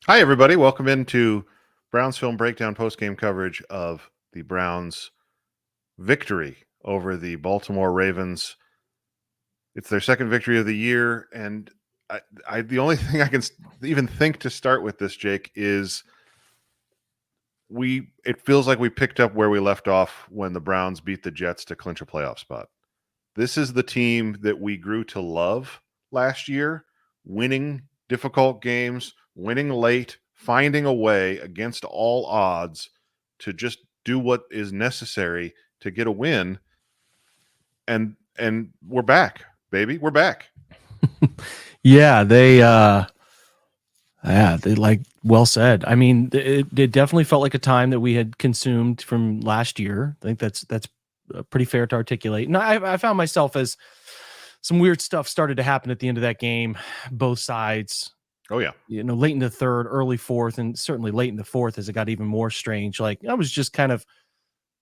Hi, everybody. Welcome into Browns Film Breakdown post-game coverage of the Browns' victory over the Baltimore Ravens. It's their second victory of the year, and the only thing I can even think to start with this, Jake, is it feels like we picked up where we left off when the Browns beat the Jets to clinch a playoff spot. This is the team that we grew to love last year, winning difficult games, winning late, finding a way against all odds to just do what is necessary to get a win. And we're back, baby. We're back. Yeah, they like well said. I mean, it definitely felt like a time that we had consumed from last year. I think that's pretty fair to articulate. And I found myself as some weird stuff started to happen at the end of that game, both sides. Oh yeah. Late in the third, early fourth, and certainly late in the fourth as it got even more strange. Like I was just kind of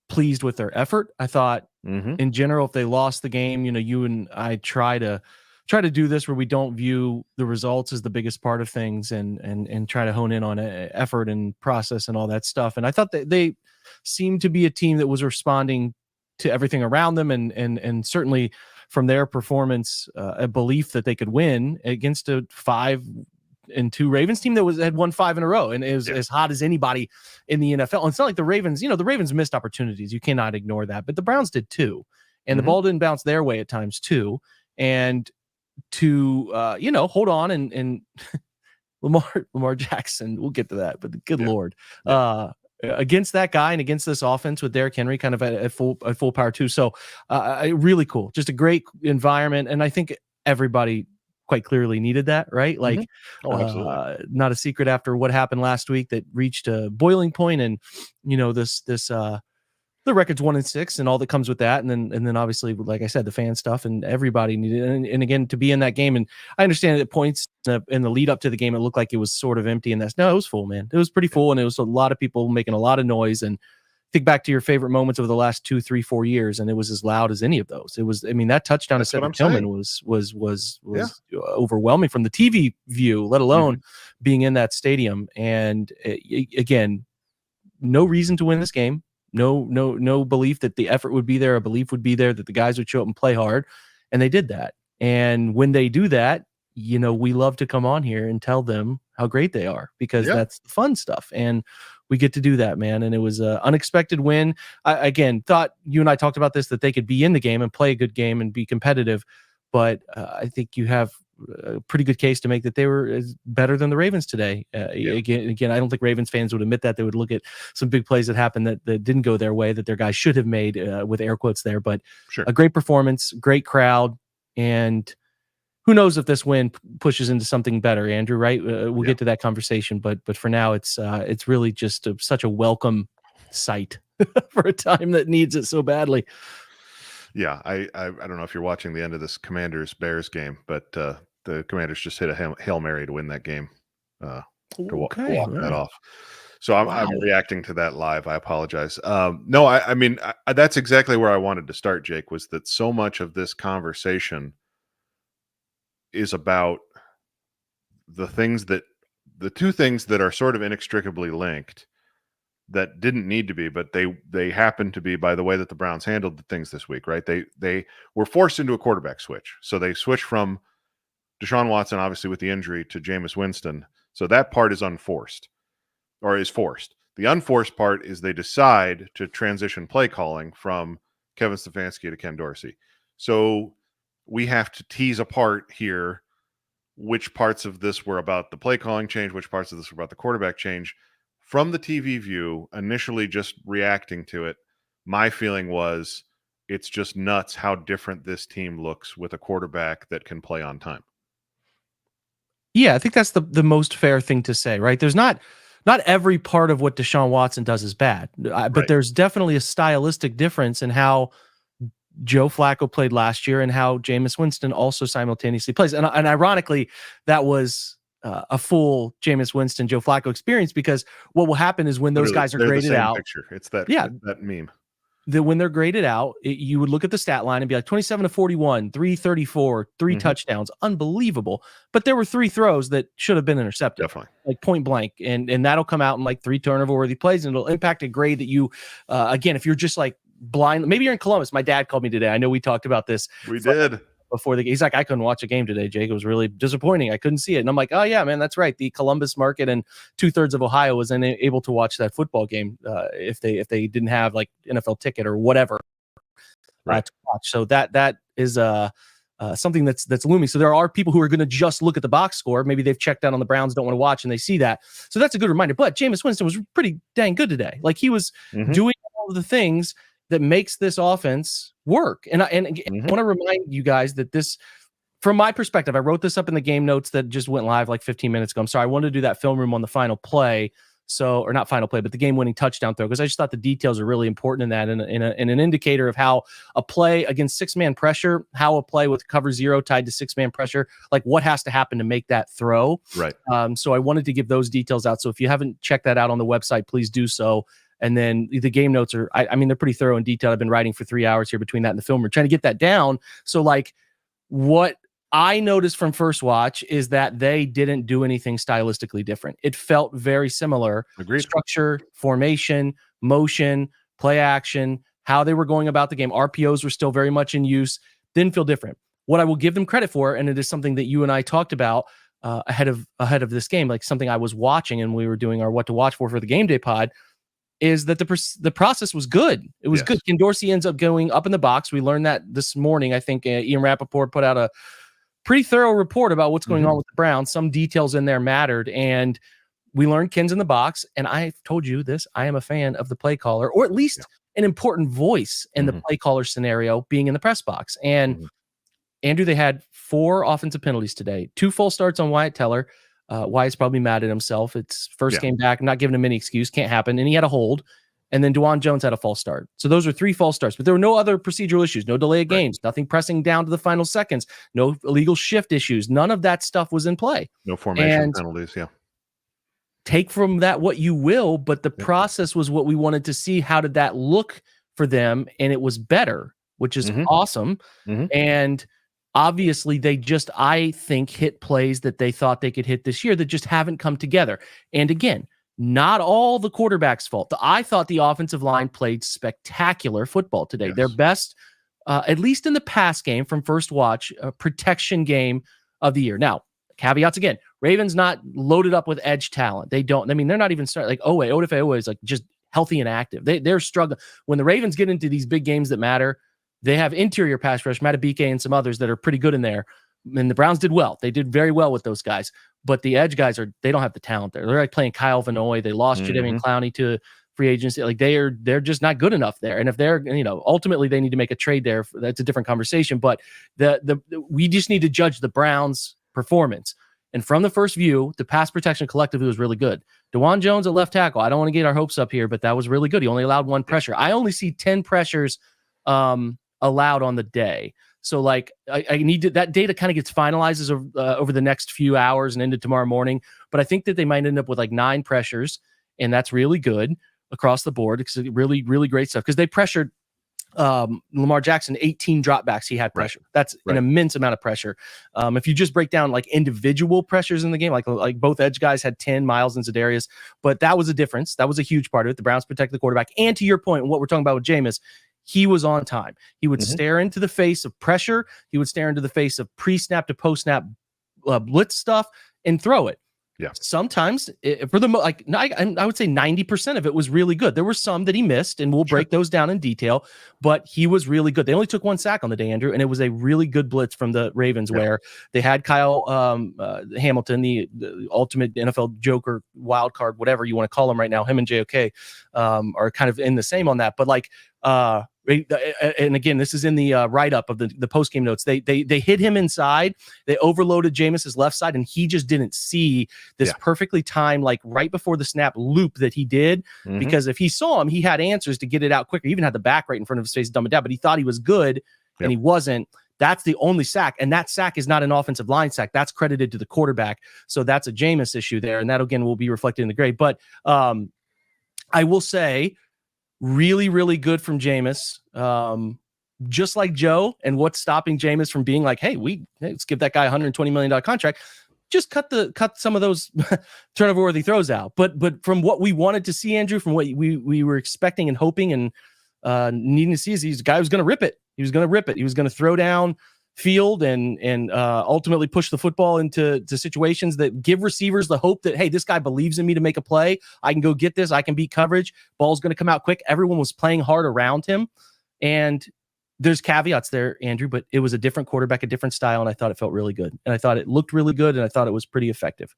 pleased with their effort. I thought in general, if they lost the game, you and I try to do this where we don't view the results as the biggest part of things and try to hone in on effort and process and all that stuff. And I thought that they seemed to be a team that was responding to everything around them and certainly from their performance, a belief that they could win against a 5-2 Ravens team that had won 5 in a row and is as hot as anybody in the NFL. And it's not like the Ravens, the Ravens missed opportunities. You cannot ignore that, but the Browns did too. And the ball didn't bounce their way at times too. And to hold on and Lamar Jackson, we'll get to that, but good Lord, against that guy and against this offense with Derrick Henry kind of at full power too. So really cool, just a great environment. And I think everybody quite clearly needed that, right? Like, not a secret after what happened last week that reached a boiling point, and the record's 1-6 and all that comes with that, and then obviously, like I said, the fan stuff and everybody needed it. And again, to be in that game, and I understand at points in the lead up to the game, it looked like it was sort of empty, and it was full, man. It was pretty full, and it was a lot of people making a lot of noise. And think back to your favorite moments over the last 2, 3, 4 years, and it was as loud as any of those. It was, I mean, that touchdown to Cedric Tillman was overwhelming from the TV view, let alone being in that stadium. And again, no reason to win this game. No belief that the effort would be there. A belief would be there that the guys would show up and play hard, and they did that. And when they do that, we love to come on here and tell them how great they are, because that's the fun stuff. And we get to do that, man. And it was an unexpected win. I, again, thought you and I talked about this, that they could be in the game and play a good game and be competitive. But I think you have a pretty good case to make that they were better than the Ravens today. Again, I don't think Ravens fans would admit that. They would look at some big plays that happened that didn't go their way, that their guys should have made, with air quotes there. But a great performance, great crowd, and who knows if this win pushes into something better, Andrew, right? We'll get to that conversation, but for now, it's really just such a welcome sight for a time that needs it so badly. Yeah, I don't know if you're watching the end of this Commanders-Bears game, but the Commanders just hit a Hail Mary to win that game, to walk that off. So I'm reacting to that live. I apologize. No, I mean, that's exactly where I wanted to start, Jake, was that so much of this conversation is about the two things that are sort of inextricably linked, that didn't need to be, but they happen to be by the way that the Browns handled the things this week, right? They were forced into a quarterback switch. So they switched from Deshaun Watson, obviously with the injury, to Jameis Winston. So that part is unforced, or is forced. The unforced part is they decide to transition play calling from Kevin Stefanski to Ken Dorsey. So we have to tease apart here which parts of this were about the play calling change, which parts of this were about the quarterback change. From the TV view, initially just reacting to it, my feeling was it's just nuts how different this team looks with a quarterback that can play on time. Yeah, I think that's the most fair thing to say, right? There's not every part of what Deshaun Watson does is bad, but there's definitely a stylistic difference in how Joe Flacco played last year and how Jameis Winston also simultaneously plays. And ironically, that was a full Jameis Winston, Joe Flacco experience, because what will happen is when those guys are graded out. Picture. It's that meme. when they're graded out, you would look at the stat line and be like 27-41, 334, 3 touchdowns, unbelievable. But there were 3 throws that should have been intercepted, Definitely, like point blank, and that'll come out in like 3 turnover-worthy plays, and it'll impact a grade that you, again, if you're just like blind, maybe you're in Columbus. My dad called me today. I know we talked about this. We did. Before he's like, I couldn't watch a game today, Jake. It was really disappointing. I couldn't see it. And I'm like, oh yeah, man, that's right. The Columbus market and 2/3 of Ohio was able to watch that football game if they didn't have like NFL ticket or whatever to watch. So that is something that's looming. So there are people who are going to just look at the box score. Maybe they've checked out on the Browns, don't want to watch, and they see that. So that's a good reminder. But Jameis Winston was pretty dang good today. Like he was doing all of the things that makes this offense work. And I want to remind you guys that this, from my perspective, I wrote this up in the game notes that just went live like 15 minutes ago. I'm sorry, I wanted to do that film room on the final play. So, or not final play, but the game-winning touchdown throw, because I just thought the details are really important in that, and an indicator of how a play against 6-man pressure, how a play with cover 0 tied to 6-man pressure, like what has to happen to make that throw. Right. So I wanted to give those details out. So if you haven't checked that out on the website, please do so. And then the game notes are, I mean, they're pretty thorough and detailed. I've been writing for 3 hours here between that and the film. We're trying to get that down. So like what I noticed from first watch is that they didn't do anything stylistically different. It felt very similar. Agreed. Structure, formation, motion, play action, how they were going about the game. RPOs were still very much in use. Didn't feel different. What I will give them credit for, and it is something that you and I talked about ahead of this game, like something I was watching and we were doing our what to watch for the game day pod, is that the process was good. It was good. Ken Dorsey ends up going up in the box. We learned that this morning. I think Ian Rappaport put out a pretty thorough report about what's going on with the Browns. Some details in there mattered, and we learned Ken's in the box. And I've told you this, I am a fan of the play caller, or at least an important voice in the play caller scenario being in the press box. And Andrew, they had 4 offensive penalties today, 2 false starts on Wyatt Teller. Wyatt's probably mad at himself. It's first game back. I'm not giving him any excuse. Can't happen. And he had a hold. And then DeJuan Jones had a false start. So those are 3 false starts. But there were no other procedural issues. No delay of games. Nothing pressing down to the final seconds. No illegal shift issues. None of that stuff was in play. No formation penalties. Yeah. Take from that what you will. But the process was what we wanted to see. How did that look for them? And it was better, which is awesome. And obviously, they just, I think, hit plays that they thought they could hit this year that just haven't come together. And again, not all the quarterback's fault. I thought the offensive line played spectacular football today. Their best, at least in the pass game from first watch, protection game of the year. Now, caveats again, Ravens not loaded up with edge talent. They don't. I mean, they're not even starting. Like Odafe Owe is like just healthy and active. They're struggling. When the Ravens get into these big games that matter, they have interior pass rush, Matabike and some others that are pretty good in there. And the Browns did well. They did very well with those guys. But the edge guys they don't have the talent there. They're like playing Kyle Vanoy. They lost Jadeveon Clowney to free agency. Like they're just not good enough there. And if they're, ultimately they need to make a trade there. That's a different conversation. But we just need to judge the Browns' performance. And from the first view, the pass protection collectively was really good. DeJuan Jones at left tackle. I don't want to get our hopes up here, but that was really good. He only allowed 1 pressure. I only see 10 pressures allowed on the day. So like I need to, that data kind of gets finalized over the next few hours and into tomorrow morning. But I think that they might end up with like 9 pressures, and that's really good across the board. It's really, really great stuff because they pressured Lamar Jackson 18 dropbacks. He had pressure. That's an immense amount of pressure. If you just break down like individual pressures in the game, like both edge guys had 10, Miles and Za'Darius, but that was a difference. That was a huge part of it. The Browns protect the quarterback. And to your point, what we're talking about with Jameis, he was on time. He would stare into the face of pressure. He would stare into the face of pre-snap to post-snap blitz stuff and throw it. Yeah. Sometimes for the I would say 90% of it was really good. There were some that he missed, and we'll break those down in detail, but he was really good. They only took 1 sack on the day, Andrew, and it was a really good blitz from the Ravens where they had Kyle Hamilton, the ultimate NFL Joker, wild card, whatever you want to call him right now. Him and JOK are kind of in the same on that, but and again, this is in the write-up of the post-game notes. They hit him inside. They overloaded Jameis's left side, and he just didn't see this perfectly timed, like right before the snap loop that he did. Because if he saw him, he had answers to get it out quicker. He even had the back right in front of his face to dumb it down, but he thought he was good, and he wasn't. That's the only sack, and that sack is not an offensive line sack. That's credited to the quarterback. So that's a Jameis issue there, and that, again, will be reflected in the grade. But I will say, really, really good from Jameis. Just like Joe, and what's stopping Jameis from being like, hey, let's give that guy a $120 million contract. Just cut some of those turnover worthy throws out. But from what we wanted to see, Andrew, from what we were expecting and hoping and needing to see, is he's a guy who's going to rip it. He was going to rip it. He was going to throw down field and ultimately push the football into situations that give receivers the hope that, hey, this guy believes in me to make a play. I can go get this. I can beat coverage. Ball's going to come out quick. Everyone was playing hard around him. And there's caveats there, Andrew, but it was a different quarterback, a different style, and I thought it felt really good. And I thought it looked really good, and I thought it was pretty effective.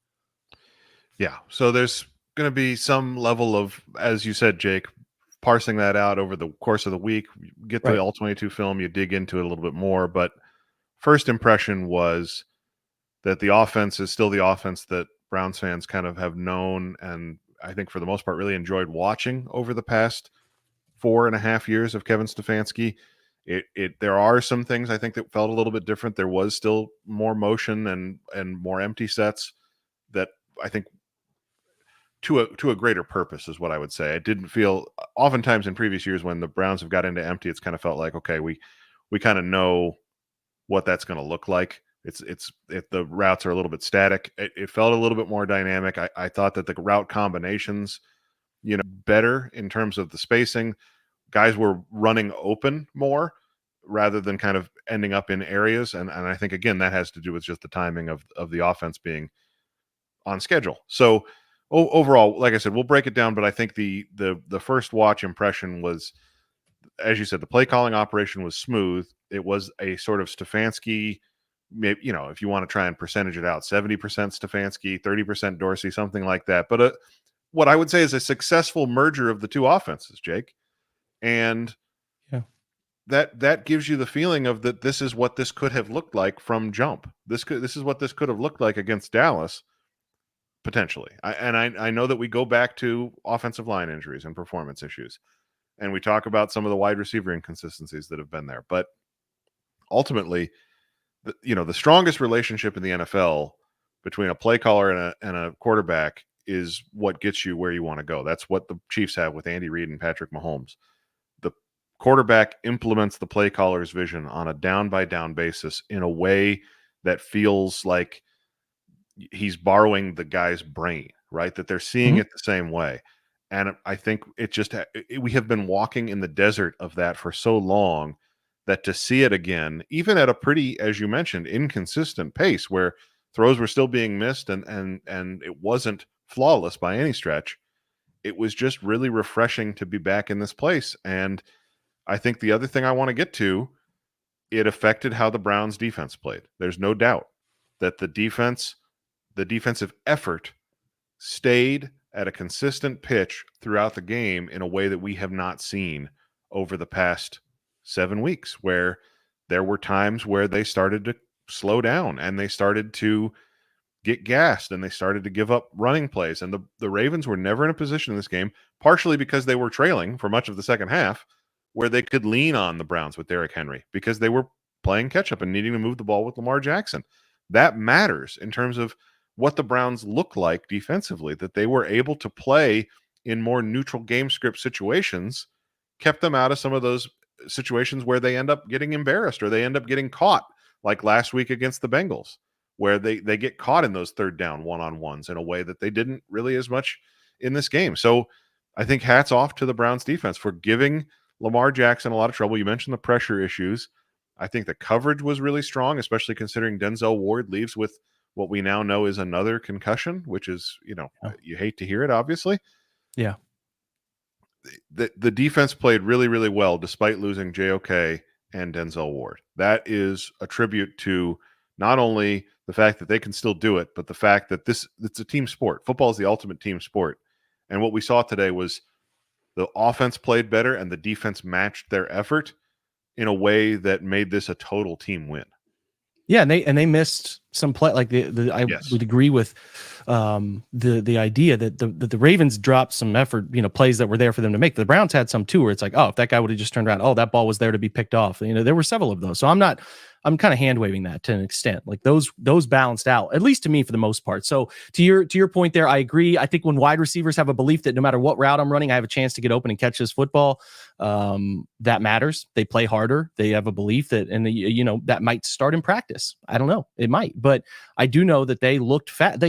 Yeah. So there's going to be some level of, as you said, Jake, parsing that out over the course of the week. You get the all 22 film, you dig into it a little bit more. But first impression was that the offense is still the offense that Browns fans kind of have known, and I think for the most part really enjoyed watching over the past 4.5 years of Kevin Stefanski. There are some things I think that felt a little bit different. There was still more motion and more empty sets that I think to a greater purpose is what I would say. I didn't feel, oftentimes in previous years when the Browns have got into empty, it's kind of felt like, okay, we kind of know what that's going to look like. The routes are a little bit static. It felt a little bit more dynamic. I thought that the route combinations, better in terms of the spacing. Guys were running open more rather than kind of ending up in areas. And I think, again, that has to do with just the timing of the offense being on schedule. So overall, like I said, we'll break it down, but I think the first watch impression was, as you said, the play calling operation was smooth. It was a sort of Stefanski, maybe, if you want to try and percentage it out, 70% Stefanski, 30% Dorsey, something like that. But what I would say is a successful merger of the two offenses, Jake. And that gives you the feeling of that this is what this could have looked like from jump. This is what this could have looked like against Dallas, potentially. I know that we go back to offensive line injuries and performance issues, and we talk about some of the wide receiver inconsistencies that have been there. But ultimately, the strongest relationship in the NFL between a play caller and a quarterback is what gets you where you want to go. That's what the Chiefs have with Andy Reid and Patrick Mahomes. The quarterback implements the play caller's vision on a down-by-down basis in a way that feels like he's borrowing the guy's brain, right? That they're seeing it the same way. And I think we have been walking in the desert of that for so long that to see it again, even at a pretty, as you mentioned, inconsistent pace where throws were still being missed and it wasn't flawless by any stretch, it was just really refreshing to be back in this place. And I think the other thing I want to get to, it affected how the Browns defense played. There's no doubt that the defensive effort stayed at a consistent pitch throughout the game in a way that we have not seen over the past 7 weeks, where there were times where they started to slow down and they started to get gassed and they started to give up running plays. And the Ravens were never in a position in this game, partially because they were trailing for much of the second half, where they could lean on the Browns with Derrick Henry because they were playing catch up and needing to move the ball with Lamar Jackson. That matters in terms of what the Browns look like defensively, that they were able to play in more neutral game script situations, kept them out of some of those situations where they end up getting embarrassed or they end up getting caught, like last week against the Bengals, where they get caught in those third down one-on-ones in a way that they didn't really as much in this game. So I think hats off to the Browns defense for giving Lamar Jackson a lot of trouble. You mentioned the pressure issues. I think the coverage was really strong, especially considering Denzel Ward leaves with what we now know is another concussion, which is, you hate to hear it, obviously. Yeah. The defense played really, really well despite losing JOK and Denzel Ward. That is a tribute to not only the fact that they can still do it, but the fact that it's a team sport. Football is the ultimate team sport. And what we saw today was the offense played better and the defense matched their effort in a way that made this a total team win. Yeah, and they missed some play. Like I would agree with the idea that the Ravens dropped some effort, plays that were there for them to make. The Browns had some too, where it's like, oh, if that guy would have just turned around, oh, that ball was there to be picked off. There were several of those. So I'm kind of hand waving that to an extent. Like those balanced out, at least to me for the most part. So to your point there, I agree. I think when wide receivers have a belief that no matter what route I'm running, I have a chance to get open and catch this football, that matters. They play harder. They have a belief that, and that might start in practice. I don't know. It might, but I do know that they looked fat.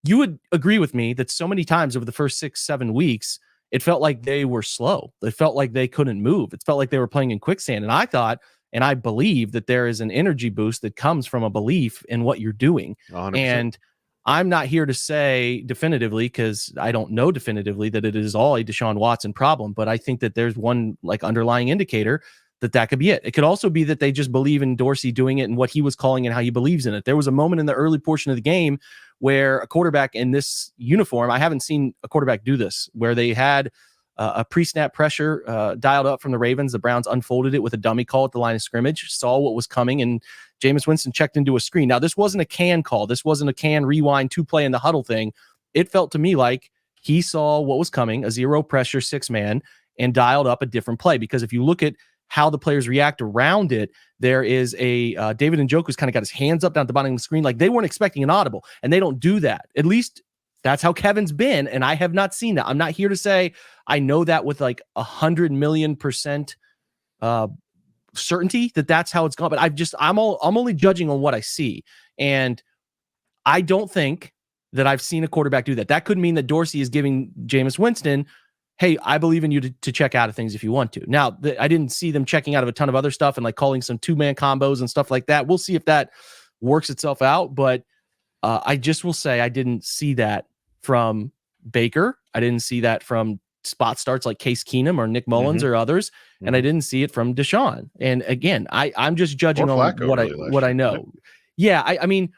You would agree with me that so many times over the first 6-7 weeks, it felt like they were slow. It felt like they couldn't move. It felt like they were playing in quicksand. And I thought, and I believe that there is an energy boost that comes from a belief in what you're doing. 100%. And I'm not here to say definitively, because I don't know definitively that it is all a Deshaun Watson problem, but I think that there's one underlying indicator that could be it. It could also be that they just believe in Dorsey doing it and what he was calling and how he believes in it. There was a moment in the early portion of the game where a quarterback in this uniform, I haven't seen a quarterback do this, where they had a pre-snap pressure dialed up from the Ravens. The Browns unfolded it with a dummy call at the line of scrimmage, saw what was coming, and Jameis Winston checked into a screen. Now, this wasn't a can call. This wasn't a can rewind 2-play in the huddle thing. It felt to me like he saw what was coming, a zero pressure 6-man, and dialed up a different play. Because if you look at how the players react around it, there is a David Njoku's kind of got his hands up down at the bottom of the screen. Like they weren't expecting an audible, and they don't do that. At least that's how Kevin's been, and I have not seen that. I'm not here to say I know that with 100 million% certainty that that's how it's gone, but I'm only judging on what I see, and I don't think that I've seen a quarterback do that. That could mean that Dorsey is giving Jameis Winston, hey, I believe in you to check out of things if you want to. Now, I didn't see them checking out of a ton of other stuff and calling some 2-man combos and stuff like that. We'll see if that works itself out, but I just will say I didn't see that from Baker. I didn't see that from spot starts like Case Keenum or Nick Mullins or others, and I didn't see it from Deshaun. And again, I'm just judging on what I know. Yeah, I mean,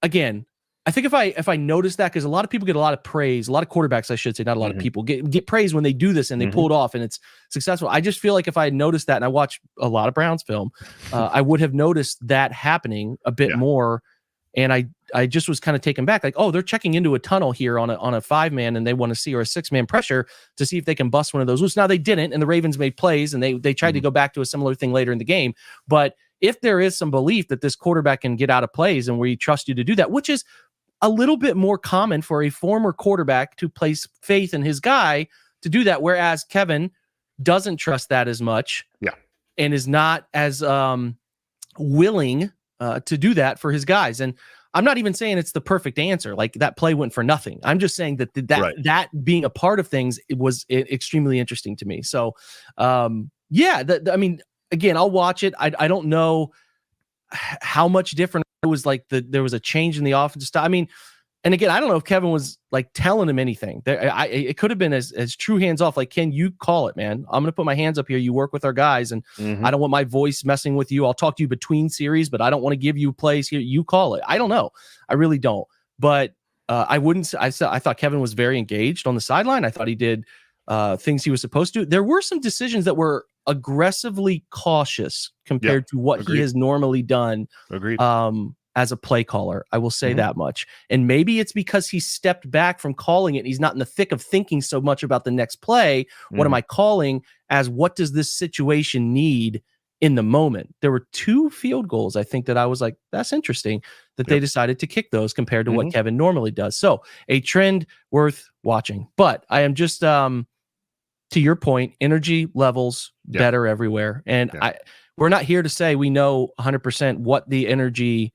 again, I think if I notice that, because a lot of people get a lot of praise, a lot of quarterbacks, I should say, not a lot of people get praise when they do this and they pull it off and it's successful. I just feel like if I had noticed that, and I watch a lot of Browns film, I would have noticed that happening a bit more. And I just was kind of taken back, like, oh, they're checking into a tunnel here on a 5-man, and they want to see, or a 6-man pressure to see if they can bust one of those loose. Now they didn't, and the Ravens made plays, and they tried to go back to a similar thing later in the game. But if there is some belief that this quarterback can get out of plays and we trust you to do that, which is a little bit more common for a former quarterback to place faith in his guy to do that, whereas Kevin doesn't trust that as much, and is not as willing to do that for his guys. And I'm not even saying it's the perfect answer. Like that play went for nothing. I'm just saying that that being a part of things, it was extremely interesting to me. So, I mean, again, I'll watch it. I don't know how much different it was. There was a change in the offensive style. I mean, and again, I don't know if Kevin was telling him anything. It could have been as true hands off. Like, Ken, you call it, man. I'm going to put my hands up here. You work with our guys, and I don't want my voice messing with you. I'll talk to you between series, but I don't want to give you plays here. You call it. I don't know. I really don't. But I thought Kevin was very engaged on the sideline. I thought he did things he was supposed to. There were some decisions that were aggressively cautious compared to what he has normally done. Agreed. As a play caller, I will say that much. And maybe it's because he stepped back from calling it. And he's not in the thick of thinking so much about the next play. What am I calling as what does this situation need in the moment? There were 2 field goals, I think, that I was like, that's interesting that they decided to kick those compared to what Kevin normally does. So a trend worth watching. But I am just, to your point, energy levels better everywhere. And we're not here to say we know 100% what the energy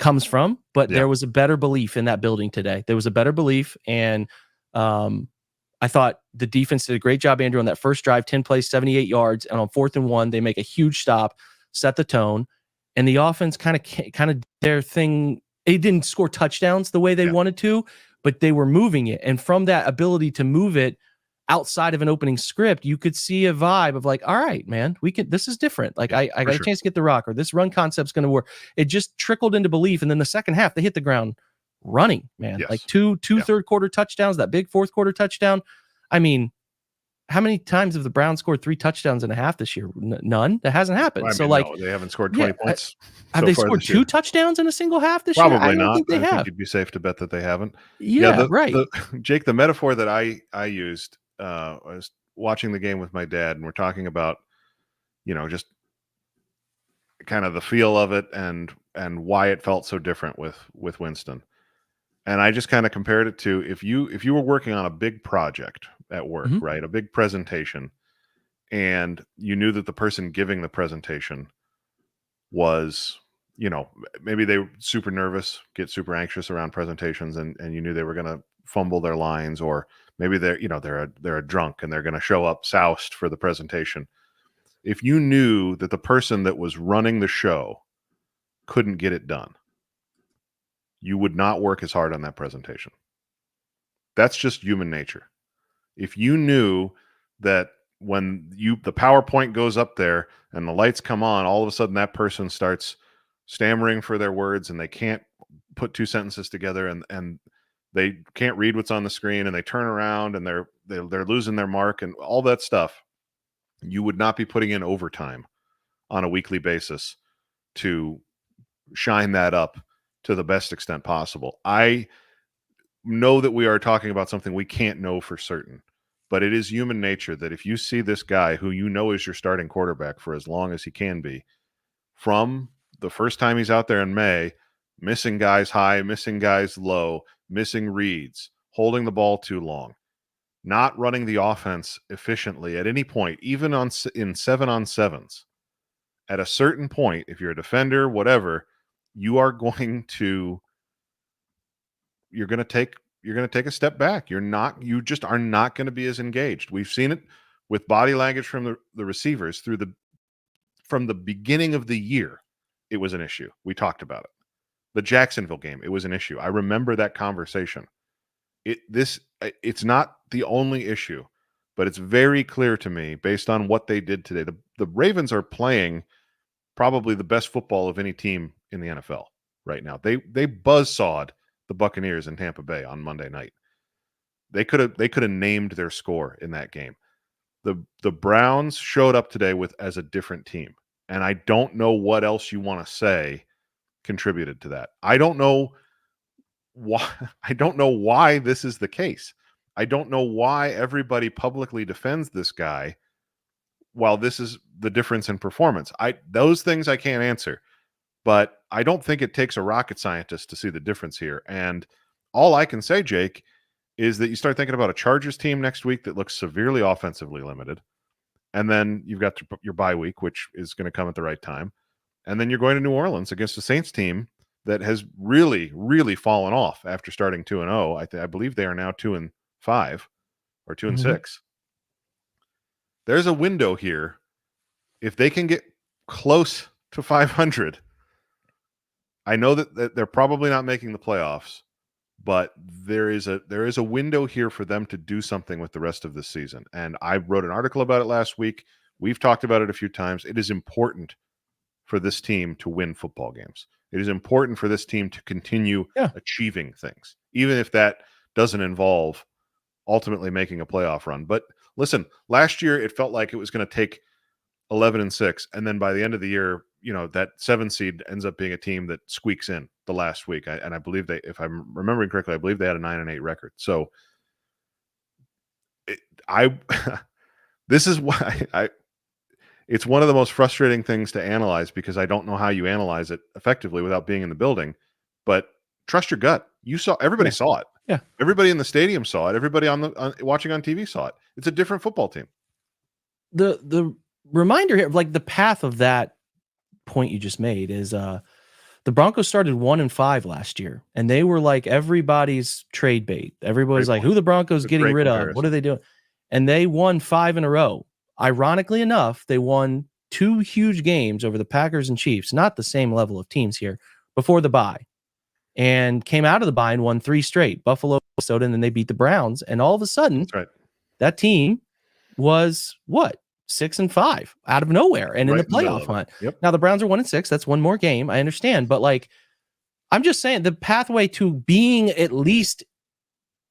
comes from, but there was a better belief in that building today. There was a better belief, and I thought the defense did a great job, Andrew, on that first drive, 10 plays, 78 yards, and on 4th and 1, they make a huge stop, set the tone, and the offense kind of their thing. They didn't score touchdowns the way they wanted to, but they were moving it, and from that ability to move it outside of an opening script, you could see a vibe of like, all right, man, this is different. Like I got a chance to get the rock, or this run concept's going to work. It just trickled into belief. And then the second half, they hit the ground running, man. Like two third quarter touchdowns, that big 4th quarter touchdown. I mean, how many times have the Browns scored 3 touchdowns and a half this year? None. That hasn't happened. I mean, no, they haven't scored 20 points. Have they scored 2 touchdowns in a single half this year? Probably not. Think they have. I think you'd be safe to bet that they haven't. Yeah, right. Jake, the metaphor that I used, I was watching the game with my dad, and we're talking about, just kind of the feel of it and why it felt so different with Winston. And I just kind of compared it to if you were working on a big project at work, right? A big presentation, and you knew that the person giving the presentation was, maybe they were super nervous, get super anxious around presentations, and you knew they were going to fumble their lines, or maybe they're a drunk and they're going to show up soused for the presentation. If you knew that the person that was running the show couldn't get it done, you would not work as hard on that presentation. That's just human nature. If you knew that when the PowerPoint goes up there and the lights come on, all of a sudden that person starts stammering for their words and they can't put 2 sentences together, and they can't read what's on the screen, and they turn around and they're losing their mark and all that stuff, you would not be putting in overtime on a weekly basis to shine that up to the best extent possible. I know that we are talking about something we can't know for certain, but it is human nature that if you see this guy who is your starting quarterback for as long as he can be, from the first time he's out there in May, missing guys high, missing guys low, missing reads, holding the ball too long, not running the offense efficiently at any point, even in 7-on-7s, at a certain point, if you're a defender, whatever, you're going to take a step back. You just are not going to be as engaged. We've seen it with body language from the receivers from the beginning of the year. It was an issue. We talked about it. The Jacksonville game, it was an issue. I remember that conversation. It's not the only issue, but it's very clear to me based on what they did today. The Ravens are playing probably the best football of any team in the NFL right now. They buzzsawed the Buccaneers in Tampa Bay on Monday night. They could have named their score in that game. The Browns showed up today as a different team, and I don't know what else you want to say contributed to that. I don't know why this is the case. I don't know why everybody publicly defends this guy while this is the difference in performance. Those things I can't answer, but I don't think it takes a rocket scientist to see the difference here. And all I can say, Jake, is that you start thinking about a Chargers team next week that looks severely offensively limited. And then you've got your bye week, which is going to come at the right time. And then you're going to New Orleans against a Saints team that has really, really fallen off after starting 2-0. I believe they are now 2-5 or 2-6. There's a window here. If they can get close to 500, I know that they're probably not making the playoffs, but there is a window here for them to do something with the rest of the season. And I wrote an article about it last week. We've talked about it a few times. It is important for this team to win football games. It is important for this team to continue achieving things, even if that doesn't involve ultimately making a playoff run. But listen, last year it felt like it was going to take 11-6, and then by the end of the year, that 7 seed ends up being a team that squeaks in the last week. I believe if I'm remembering correctly, I believe they had a 9-8 record. So this is why it's one of the most frustrating things to analyze, because I don't know how you analyze it effectively without being in the building. But trust your gut. Everybody saw it. Yeah. Everybody in the stadium saw it. Everybody watching on TV saw it. It's a different football team. The reminder here, like the path of that point you just made, is the Broncos started 1-5 last year, and they were like everybody's trade bait. Everybody's like, who the Broncos getting rid of? What are they doing? And they won 5 in a row. Ironically enough, they won 2 huge games over the Packers and Chiefs, not the same level of teams here, before the bye, and came out of the bye and won 3 straight, Buffalo, Minnesota, and then they beat the Browns. And all of a sudden, that team was 6-5 out of nowhere and in the playoff hunt. Yep. Now the Browns are 1-6. That's one more game. I understand, but I'm just saying the pathway to being at least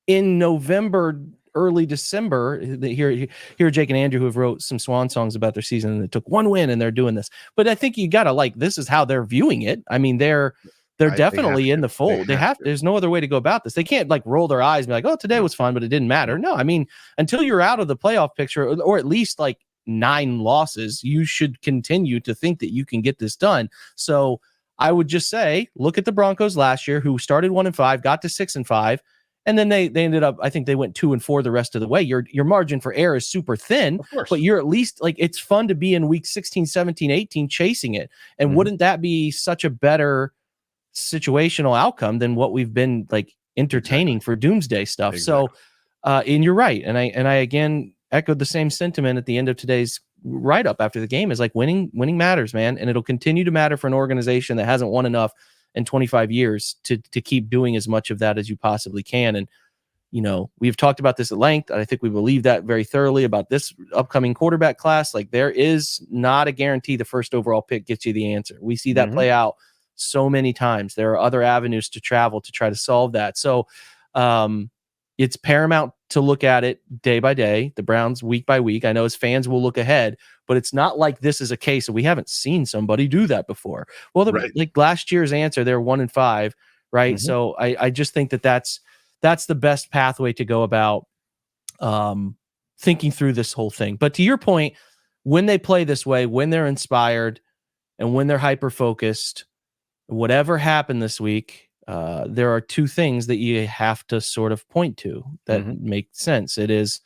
in November early December. Here, Jake and Andrew, who have wrote some swan songs about their season, and it took one win, and they're doing this. But I think you gotta this is how they're viewing it. I mean, they're definitely in the fold. They have. There's no other way to go about this. They can't roll their eyes and be like, "Oh, today was fun, but it didn't matter." No, I mean, until you're out of the playoff picture, or at least 9 losses, you should continue to think that you can get this done. So I would just say, look at the Broncos last year, who started 1-5, got to 6-5, and then they ended up, I think they went 2-4 the rest of the way. Your margin for error is super thin, but you're at least it's fun to be in week 16, 17, 18 chasing it. And wouldn't that be such a better situational outcome than what we've been entertaining for doomsday stuff? So and you're right, and I again echoed the same sentiment at the end of today's write-up after the game, is winning matters, man, and it'll continue to matter for an organization that hasn't won enough in 25 years to keep doing as much of that as you possibly can. And we've talked about this at length. I think we believe that very thoroughly about this upcoming quarterback class. There is not a guarantee the first overall pick gets you the answer. We see that play out so many times. There are other avenues to travel to try to solve that. So it's paramount to look at it day by day, the Browns week by week. I know as fans we'll look ahead, but it's not like this is a case of we haven't seen somebody do that before. Well, last year's answer, they're 1-5, right? So I just think that's the best pathway to go about thinking through this whole thing. But to your point, when they play this way, when they're inspired and when they're hyper-focused, whatever happened this week, there are 2 things that you have to sort of point to that make sense. It is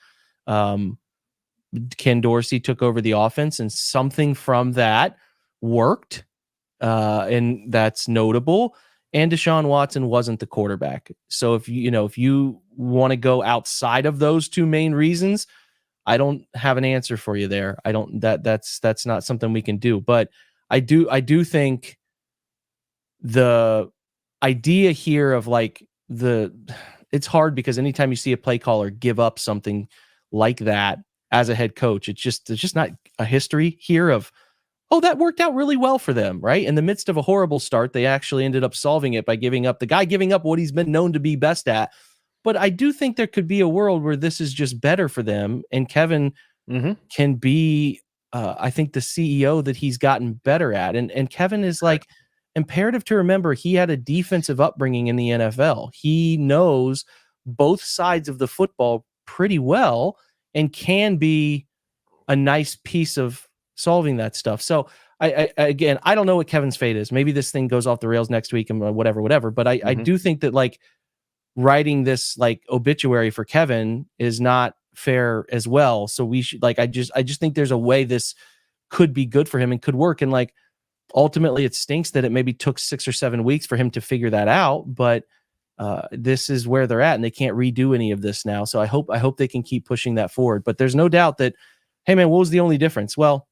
Ken Dorsey took over the offense, and something from that worked, and that's notable. And Deshaun Watson wasn't the quarterback. So if you want to go outside of those 2 main reasons, I don't have an answer for you there. I don't. That's not something we can do. But I do think the idea here of it's hard because anytime you see a play caller give up something like that as a head coach, there's just not a history here of, oh, that worked out really well for them, right? In the midst of a horrible start, they actually ended up solving it by giving up what he's been known to be best at. But I do think there could be a world where this is just better for them, and Kevin can be, I think, the CEO that he's gotten better at. And Kevin is imperative to remember, he had a defensive upbringing in the NFL. He knows both sides of the football pretty well and can be a nice piece of solving that stuff. So I don't know what Kevin's fate is. Maybe this thing goes off the rails next week and whatever. But I do think that writing this obituary for Kevin is not fair as well. So we should I just think there's a way this could be good for him and could work. And ultimately, it stinks that it maybe took 6 or 7 weeks for him to figure that out, but this is where they're at, and they can't redo any of this now. So I hope they can keep pushing that forward. But there's no doubt that, hey man, what was the only difference? Well,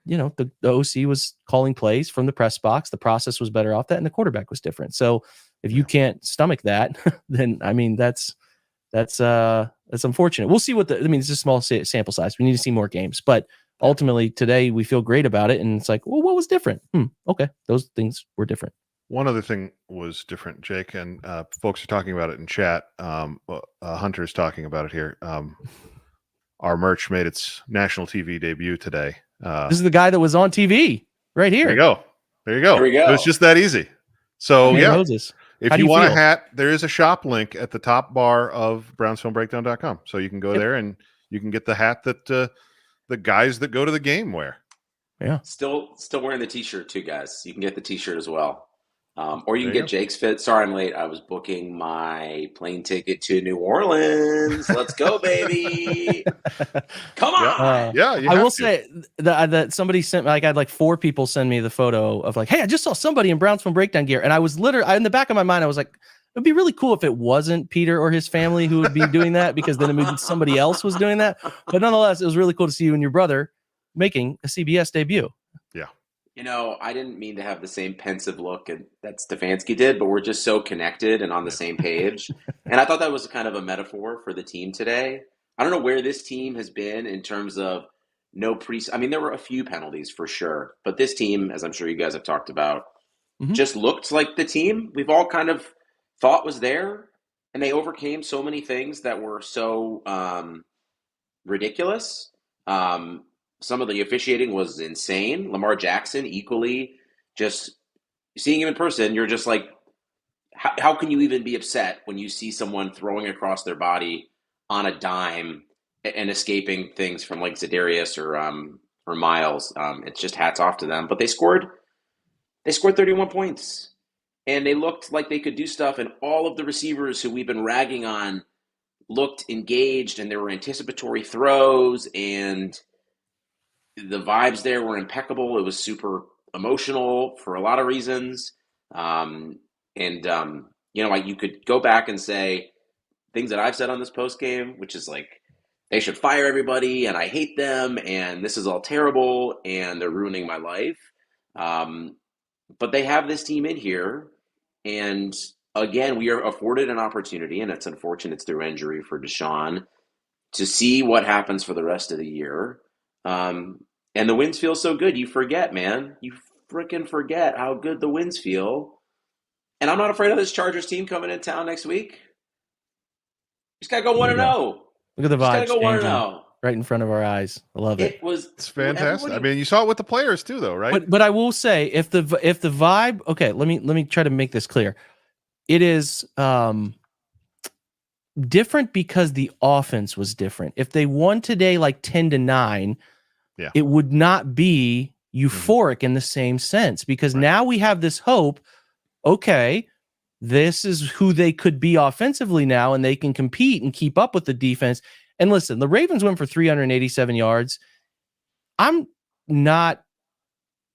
the OC was calling plays from the press box. The process was better off that, and the quarterback was different. So if you can't stomach that, then I mean that's unfortunate. We'll see it's a small sample size. We need to see more games, but ultimately today we feel great about it, and it's well, what was different? Okay, those things were different. One other thing was different, Jake, and folks are talking about it in chat. Hunter's talking about it here. Our merch made its national TV debut today. This is the guy that was on TV right here. There you go. There we go. It was just that easy. So Moses. If you want a hat, there is a shop link at the top bar of brownsfilmbreakdown.com. So you can go there and you can get the hat that the guys that go to the game wear. Yeah. Still wearing the t-shirt too, guys. You can get the t-shirt as well. Or you can get Jake's fit. Sorry, I'm late. I was booking my plane ticket to New Orleans. Let's go, baby. Come on. I will say that somebody sent me, I had 4 people send me the photo of hey, I just saw somebody in Browns Film Breakdown gear. And I was literally, in the back of my mind, I was it'd be really cool if it wasn't Peter or his family who would be doing that, because then it means somebody else was doing that. But nonetheless, it was really cool to see you and your brother making a CBS debut. Yeah. I didn't mean to have the same pensive look that Stefanski did, but we're just so connected and on the same page. And I thought that was kind of a metaphor for the team today. I don't know where this team has been in terms of there were a few penalties for sure, but this team, as I'm sure you guys have talked about, just looked like the team we've all kind of thought was there. and they overcame so many things that were so ridiculous. Some of the officiating was insane. Lamar Jackson, equally, just seeing him in person, you're just like, how can you even be upset when you see someone throwing across their body on a dime and escaping things from like Za'Darius or Miles? It's just hats off to them. But they scored 31 points, and they looked like they could do stuff. And all of the receivers who we've been ragging on looked engaged, and there were anticipatory throws, and the vibes there were impeccable. It was super emotional for a lot of reasons. Like you could go back and say things that I've said on this post game, which is like, they should fire everybody and I hate them and this is all terrible and they're ruining my life. But they have this team in here, and again, we are afforded an opportunity, and it's unfortunate it's through injury for Deshaun, to see what happens for the rest of the year. And the wins feel so good. You forget, man. You freaking forget how good the wins feel. And I'm not afraid of this Chargers team coming in town next week. Just got to go 1-0. Look at the vibes. Just got to go 1-0. Right in front of our eyes. I love it. It's fantastic. I mean, you saw it with the players too, though, right? But I will say, if the vibe, okay, let me try to make this clear. It is different because the offense was different. If they won today like 10-9, it would not be euphoric in the same sense, because now we have this hope. Okay, this is who they could be offensively now, and they can compete and keep up with the defense. And listen, the Ravens went for 387 yards. I'm not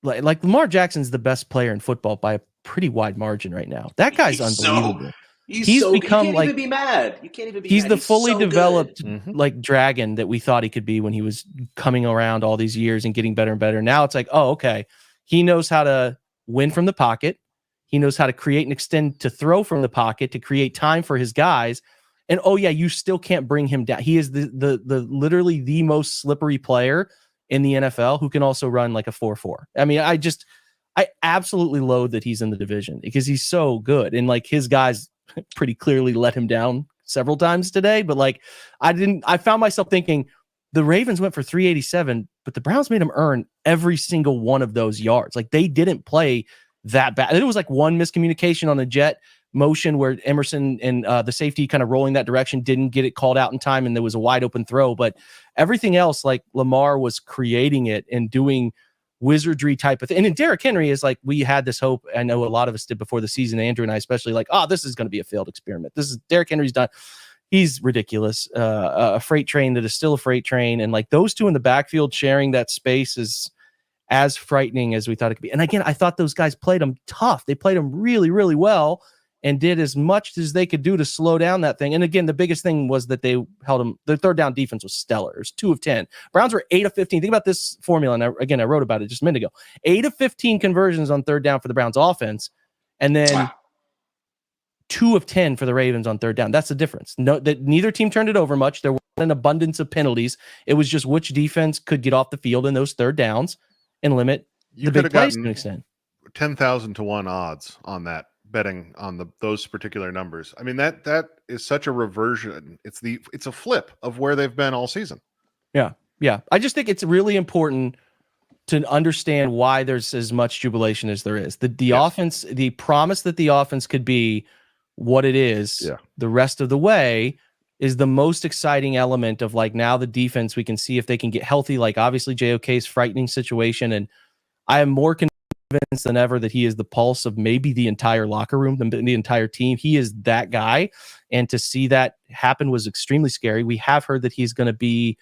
like Lamar Jackson's the best player in football by a pretty wide margin right now. That guy's unbelievable. He's become, you can't even be mad. You can't even be he's mad. The fully developed like dragon that we thought he could be when he was coming around all these years and getting better and better. Now it's like, oh, okay. He knows how to win from the pocket. He knows how to create and extend to throw from the pocket to create time for his guys. And oh yeah, you still can't bring him down. He is the literally the most slippery player in the NFL who can also run like a 4.4. I mean, I absolutely loathe that he's in the division because he's so good. And like his guys pretty clearly let him down several times today. But like I found myself thinking the Ravens went for 387, but the Browns made them earn every single one of those yards. Like they didn't play that bad. It was like one miscommunication on a jet motion where Emerson and the safety kind of rolling that direction didn't get it called out in time, and there was a wide open throw. But everything else, like Lamar was creating it and doing wizardry type of thing. And then Derrick Henry is like, we had this hope. I know a lot of us did before the season, Andrew and I especially, like, oh, this is going to be a failed experiment. This is Derrick Henry's done. He's ridiculous. A freight train that is still a freight train. And like those two in the backfield sharing that space is as frightening as we thought it could be. And again, I thought those guys played them tough. They played them really, really well and did as much as they could do to slow down that thing. And again, the biggest thing was that they held them. Their third down defense was stellar. It was 2 of 10. Browns were 8 of 15. Think about this formula. And I wrote about it just a minute ago. 8 of 15 conversions on third down for the Browns offense. And then 2 of 10 for the Ravens on third down. That's the difference. No, that neither team turned it over much. There was an abundance of penalties. It was just which defense could get off the field in those third downs and limit the big plays to an extent. 10,000 to 1 odds on that, betting on those particular numbers. I mean, that is such a reversion. It's a flip of where they've been all season. Yeah. I just think it's really important to understand why there's as much jubilation as there is. The offense, the promise that the offense could be what it is the rest of the way is the most exciting element of like now the defense, we can see if they can get healthy. Like obviously JOK's frightening situation. And I am more convinced than ever that he is the pulse of maybe the entire locker room, the entire team. He is that guy. And to see that happen was extremely scary. We have heard that he's going to be,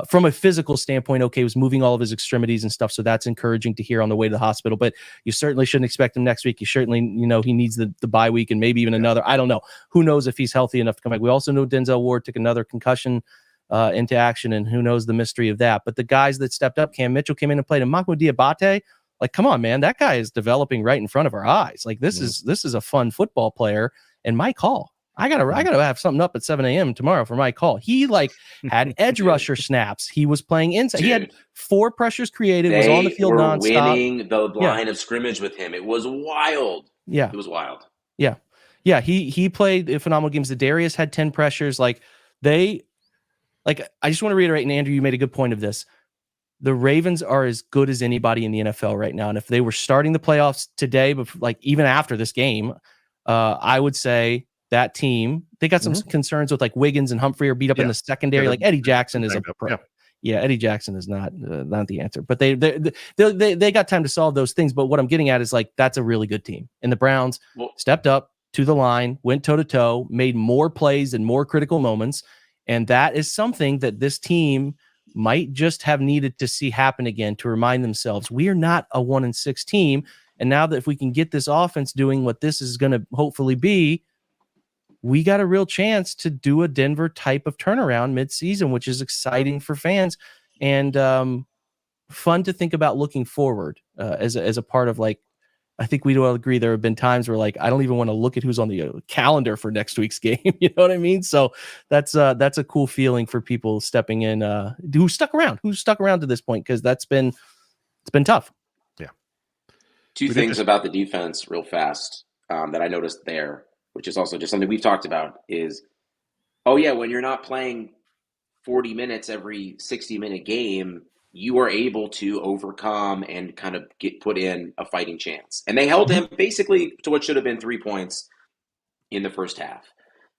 from a physical standpoint, okay, was moving all of his extremities and stuff. So that's encouraging to hear on the way to the hospital, but you certainly shouldn't expect him next week. You certainly, he needs the bye week and maybe even another, I don't know. Who knows if he's healthy enough to come back. We also know Denzel Ward took another concussion into action, and who knows the mystery of that. But the guys that stepped up, Cam Mitchell came in and played, and Mahmoud Diabate, like, come on, man, that guy is developing right in front of our eyes. Like this is a fun football player. And Mike Hall, I gotta have something up at 7 a.m. tomorrow for Mike Hall. He like had edge rusher snaps. He was playing inside. Dude, he had 4 pressures created. Was on the field nonstop. Winning the line of scrimmage with him. It was wild. Yeah, it was wild. Yeah, Yeah, he played phenomenal games. Darius had 10 pressures. I just want to reiterate, and Andrew, you made a good point of this. The Ravens are as good as anybody in the NFL right now. And if they were starting the playoffs today, but even after this game, I would say that team, they got some concerns with Wiggins and Humphrey are beat up in the secondary. Eddie Jackson is a pro. Yeah, Eddie Jackson is not the answer, but they got time to solve those things. But what I'm getting at is that's a really good team, and the Browns stepped up to the line, went toe to toe, made more plays in more critical moments, and that is something that this team might just have needed to see happen again to remind themselves we are not a 1-6 team. And now that if we can get this offense doing what this is going to hopefully be, we got a real chance to do a Denver type of turnaround midseason, which is exciting for fans and fun to think about looking forward as a part of I think we'd all agree there have been times where I don't even want to look at who's on the calendar for next week's game. You know what I mean? So that's a cool feeling for people stepping in who stuck around to this point, because it's been tough. Yeah. Two things about the defense real fast that I noticed there, which is also just something we've talked about, is, when you're not playing 40 minutes every 60-minute game, you are able to overcome and kind of get put in a fighting chance. And they held him basically to what should have been 3 points in the first half.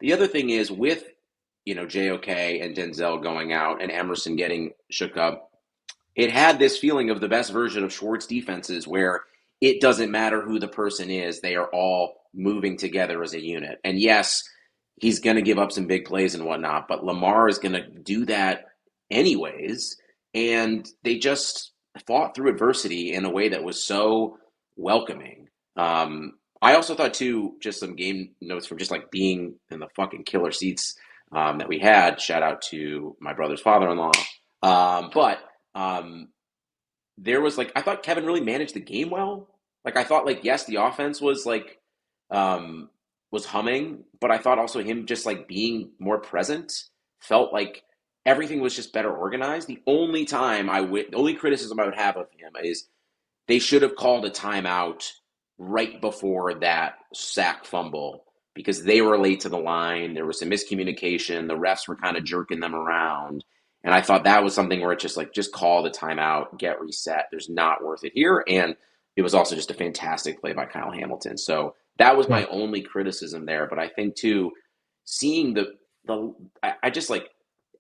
The other thing is with, JOK and Denzel going out and Emerson getting shook up, it had this feeling of the best version of Schwartz defenses where it doesn't matter who the person is, they are all moving together as a unit. And yes, he's going to give up some big plays and whatnot, but Lamar is going to do that anyways. And they just fought through adversity in a way that was so welcoming. I also thought, too, just some game notes from just being in the fucking killer seats that we had. Shout out to my brother's father-in-law. But there was I thought Kevin really managed the game well. I thought yes, the offense was was humming, but I thought also him just being more present felt like everything was just better organized. The only criticism I would have of him is they should have called a timeout right before that sack fumble because they were late to the line. There was some miscommunication. The refs were kind of jerking them around. And I thought that was something where it's just call the timeout, get reset. There's not worth it here. And it was also just a fantastic play by Kyle Hamilton. So that was my only criticism there. But I think, too, seeing I just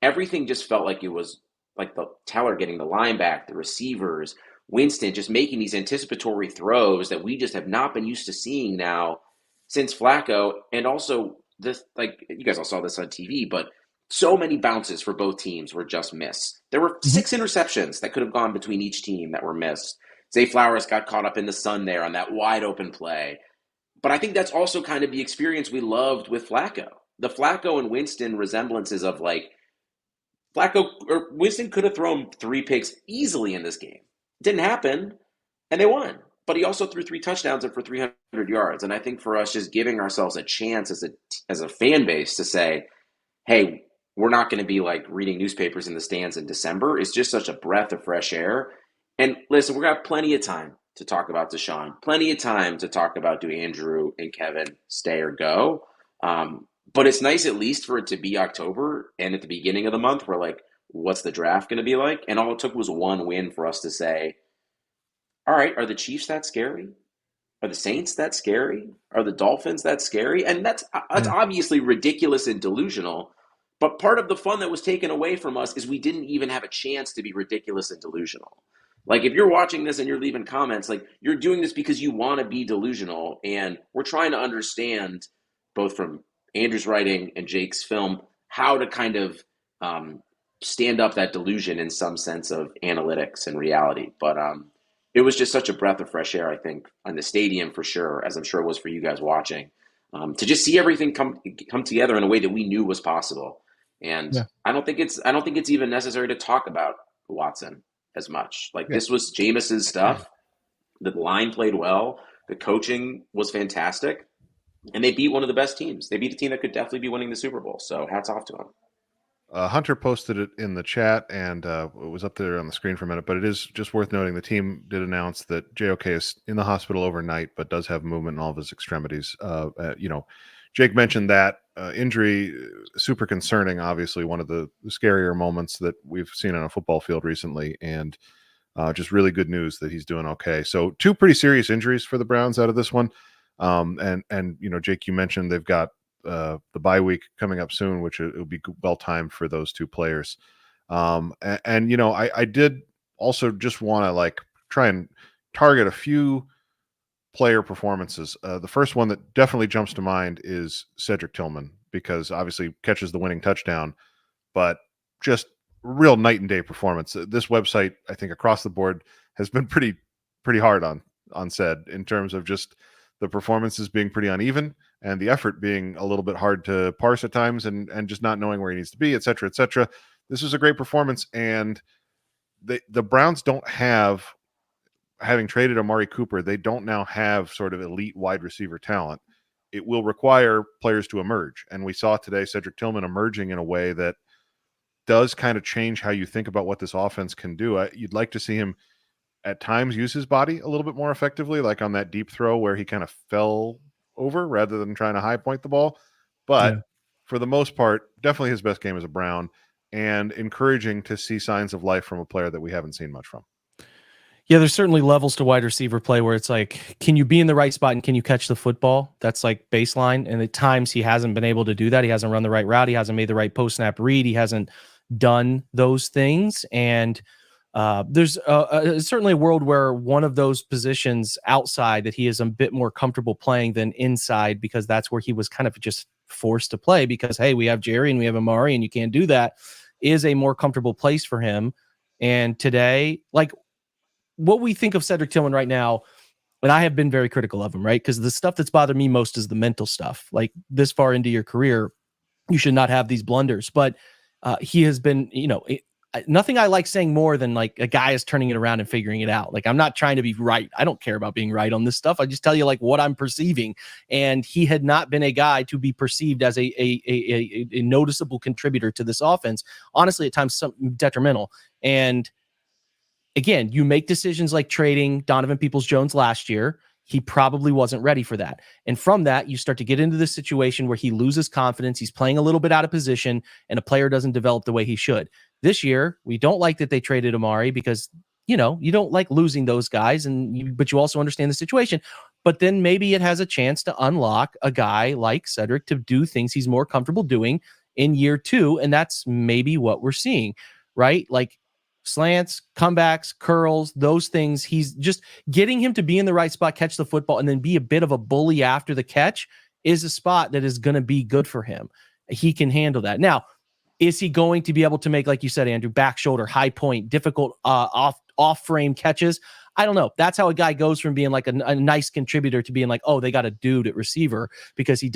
everything just felt like it was the Teller getting the line back, the receivers, Winston just making these anticipatory throws that we just have not been used to seeing now since Flacco. And also this, you guys all saw this on TV, but so many bounces for both teams were just missed. There were 6 interceptions that could have gone between each team that were missed. Zay Flowers got caught up in the sun there on that wide open play. But I think that's also kind of the experience we loved with Flacco. The Flacco and Winston resemblances of Winston could have thrown 3 picks easily in this game. It didn't happen, and they won. But he also threw 3 touchdowns and for 300 yards. And I think for us, just giving ourselves a chance as a fan base to say, hey, we're not going to be reading newspapers in the stands in December. It's just such a breath of fresh air. And listen, we're going to have plenty of time to talk about Deshaun, plenty of time to talk about do Andrew and Kevin stay or go. But it's nice at least for it to be October and at the beginning of the month we're what's the draft going to be like? And all it took was one win for us to say, all right, are the Chiefs that scary? Are the Saints that scary? Are the Dolphins that scary? And that's obviously ridiculous and delusional. But part of the fun that was taken away from us is we didn't even have a chance to be ridiculous and delusional. If you're watching this and you're leaving comments, you're doing this because you want to be delusional. And we're trying to understand, both from Andrew's writing and Jake's film, how to kind of stand up that delusion in some sense of analytics and reality. But it was just such a breath of fresh air, I think, on the stadium for sure, as I'm sure it was for you guys watching, to just see everything come together in a way that we knew was possible. And I don't think it's even necessary to talk about Watson as much. This was Jameis's stuff. The line played well. The coaching was fantastic. And they beat one of the best teams. They beat a team that could definitely be winning the Super Bowl. So hats off to them. Hunter posted it in the chat, and it was up there on the screen for a minute, but it is just worth noting the team did announce that JOK is in the hospital overnight, but does have movement in all of his extremities. Jake mentioned that injury, super concerning, obviously one of the scarier moments that we've seen on a football field recently, and just really good news that he's doing okay. So 2 pretty serious injuries for the Browns out of this one. And Jake, you mentioned they've got the bye week coming up soon, which it will be well timed for those 2 players. I did also just want to try and target a few player performances. The first one that definitely jumps to mind is Cedric Tillman, because obviously catches the winning touchdown, but just real night and day performance. This website, I think across the board, has been pretty hard on Ced in terms of just the performances being pretty uneven and the effort being a little bit hard to parse at times, and just not knowing where he needs to be, et cetera, et cetera. This is a great performance, and the Browns don't have, having traded Amari Cooper, they don't now have sort of elite wide receiver talent. It will require players to emerge, and we saw today Cedric Tillman emerging in a way that does kind of change how you think about what this offense can do. You'd like to see him at times use his body a little bit more effectively, like on that deep throw where he kind of fell over rather than trying to high point the ball. But for the most part, definitely his best game as a Brown, and encouraging to see signs of life from a player that we haven't seen much from. Yeah, there's certainly levels to wide receiver play where it's like, can you be in the right spot and can you catch the football? That's like baseline. And at times he hasn't been able to do that. He hasn't run the right route. He hasn't made the right post-snap read. He hasn't done those things. And there's certainly a world where one of those positions outside that he is a bit more comfortable playing than inside, because that's where he was kind of just forced to play because, hey, we have Jerry and we have Amari and you can't do that, is a more comfortable place for him. And today, like, what we think of Cedric Tillman right now, and I have been very critical of him, right? Because the stuff that's bothered me most is the mental stuff. Like, this far into your career, you should not have these blunders. But he has been, nothing I like saying more than like a guy is turning it around and figuring it out. Like, I'm not trying to be right. I don't care about being right on this stuff. I just tell you like what I'm perceiving. And he had not been a guy to be perceived as a noticeable contributor to this offense. Honestly, at times detrimental. And again, you make decisions like trading Donovan Peoples-Jones last year. He probably wasn't ready for that. And from that, you start to get into this situation where he loses confidence. He's playing a little bit out of position and a player doesn't develop the way he should. This year, we don't like that they traded Amari because, you don't like losing those guys, but you also understand the situation. But then maybe it has a chance to unlock a guy like Cedric to do things he's more comfortable doing in year 2. And that's maybe what we're seeing, right? Like, slants, comebacks, curls, those things. He's just getting him to be in the right spot, catch the football, and then be a bit of a bully after the catch is a spot that is going to be good for him. He can handle that. Now, is he going to be able to make, like you said, Andrew, back shoulder, high point, difficult off frame catches? I don't know. That's how a guy goes from being like a nice contributor to being like, oh, they got a dude at receiver, because he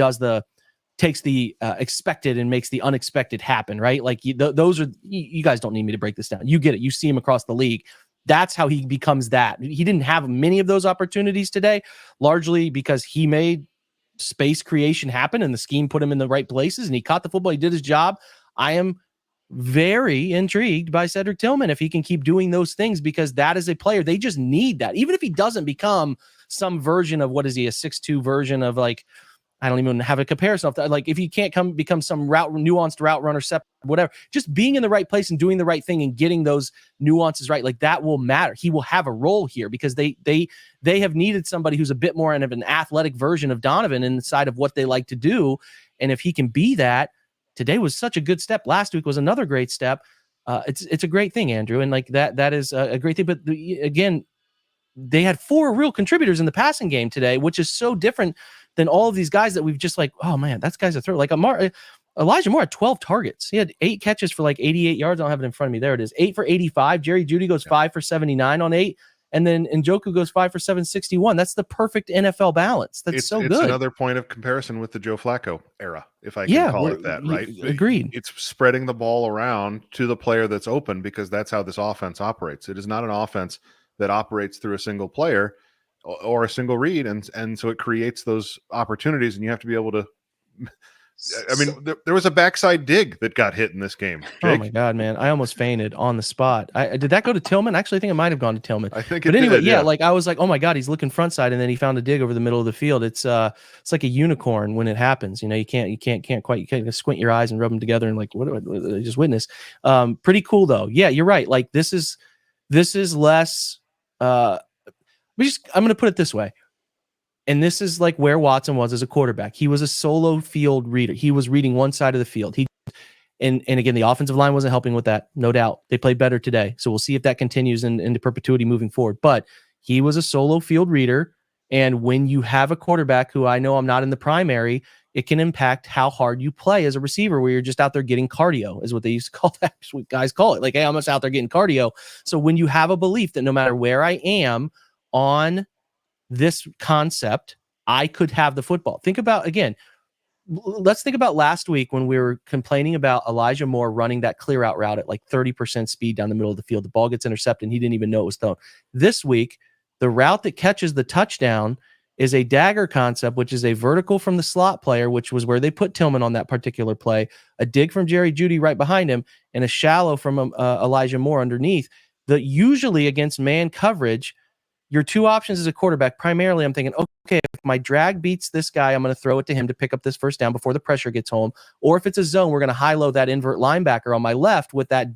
takes the expected and makes the unexpected happen, right? Like those are, you guys don't need me to break this down. You get it. You see him across the league. That's how he becomes that. He didn't have many of those opportunities today, largely because he made space creation happen and the scheme put him in the right places and he caught the football. He did his job. I am very intrigued by Cedric Tillman if he can keep doing those things, because that is a player. They just need that. Even if he doesn't become some version of, what is he, a 6'2" version of, like, I don't even have a comparison of that. Like, if you can't become some nuanced route runner, whatever, just being in the right place and doing the right thing and getting those nuances right, like that will matter. He will have a role here because they have needed somebody who's a bit more of an athletic version of Donovan inside of what they like to do. And if he can be that, today was such a good step. Last week was another great step. It's a great thing, Andrew. And like that is a great thing. But again, they had 4 real contributors in the passing game today, which is so different than all of these guys that we've just like, oh man, that's guy's a throw. Like Elijah Moore had 12 targets. He had 8 catches for like 88 yards. I don't have it in front of me. There it is. 8 for 85. Jerry Jeudy goes 5 for 79 on 8. And then Njoku goes 5 for 761. That's the perfect NFL balance. It's good. It's another point of comparison with the Joe Flacco era, if I can call it that, right? Agreed. It's spreading the ball around to the player that's open, because that's how this offense operates. It is not an offense that operates through a single player or a single read, and so it creates those opportunities, and you have to be able to I mean, there was a backside dig that got hit in this game. Jake? Oh my God, man. I almost fainted on the spot. Did that go to Tillman? Actually, I think it might have gone to Tillman. I think but it anyway, did, yeah, like I was like, oh my God, he's looking front side. And then he found a dig over the middle of the field. It's like a unicorn when it happens. You know, you can't squint your eyes and rub them together and like, what do I just witness? Pretty cool though. Yeah, you're right. Like this is less, I'm going to put it this way. And this is like where Watson was as a quarterback. He was a solo field reader. He was reading one side of the field. And again, the offensive line wasn't helping with that, no doubt. They played better today. So we'll see if that continues into perpetuity moving forward. But he was a solo field reader. And when you have a quarterback who I know I'm not in the primary, it can impact how hard you play as a receiver, where you're just out there getting cardio, is what they used to call that. What guys call it. Like, hey, I'm just out there getting cardio. So when you have a belief that no matter where I am on this concept, I could have the football. Think about, again, let's think about last week when we were complaining about Elijah Moore running that clear out route at like 30% speed down the middle of the field. The ball gets intercepted and he didn't even know it was thrown. This week, the route that catches the touchdown is a dagger concept, which is a vertical from the slot player, which was where they put Tillman on that particular play, a dig from Jerry Jeudy right behind him, and a shallow from Elijah Moore underneath. Usually against man coverage, your two options as a quarterback, primarily I'm thinking, okay, if my drag beats this guy, I'm going to throw it to him to pick up this first down before the pressure gets home. Or if it's a zone, we're going to high-low that invert linebacker on my left with that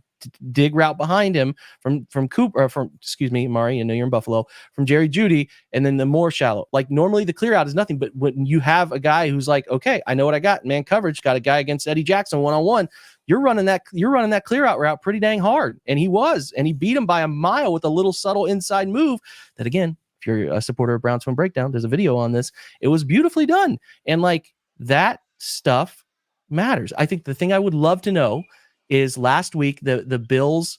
dig route behind him from Cooper, or excuse me, Mari, I know you're in Buffalo, from Jerry Jeudy, and then the more shallow. Like normally the clear out is nothing, but when you have a guy who's like, okay, I know what I got, man coverage, got a guy against Eddie Jackson one-on-one, you're running that clear out route pretty dang hard. And he beat him by a mile with a little subtle inside move that, again, if you're a supporter of Browns Film Breakdown, there's a video on this. It was beautifully done. And like that stuff matters. I think the thing I would love to know is last week, the Bills,